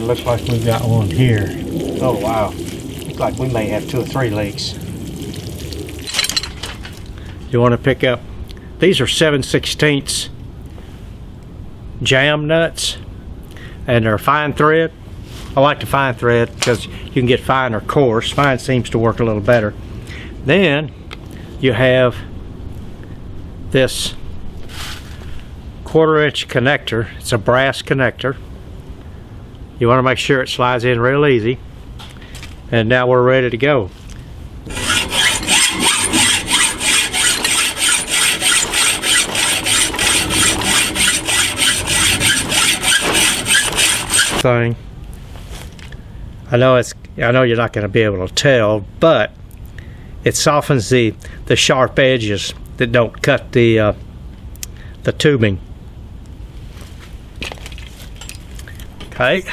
looks like we've got one here. Oh wow, looks like we may have 2 or 3 leaks. You want to pick up, these are 7/16 jam nuts, and they're fine thread. I like the fine thread because you can get fine or coarse. Fine seems to work a little better. Then you have this 1/4" connector. It's a brass connector. You want to make sure it slides in real easy. And now we're ready to go. Thing. I know you're not going to be able to tell, but it softens the sharp edges that don't cut the tubing. Okay,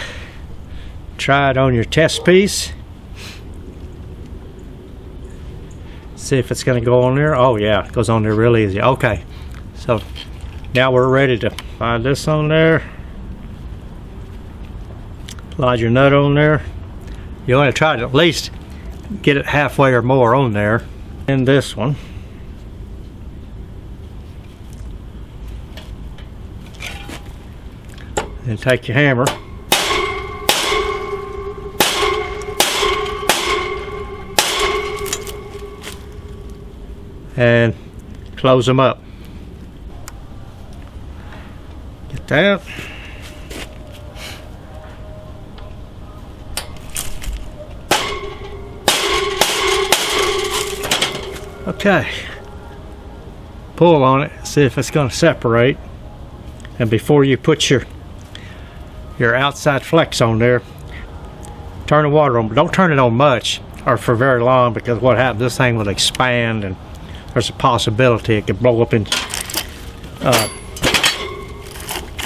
try it on your test piece. See if it's going to go on there. Oh yeah, it goes on there real easy. Okay, so now we're ready to find this on there. Slide your nut on there. You want to try to at least get it halfway or more on there. And this one. And take your hammer. And close them up. Get that. Okay, pull on it, see if it's going to separate. And before you put your outside flex on there, turn the water on, but don't turn it on much or for very long, because what happens, this thing will expand and there's a possibility it could blow up in,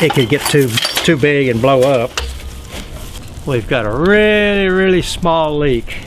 it could get too big and blow up. We've got a really small leak.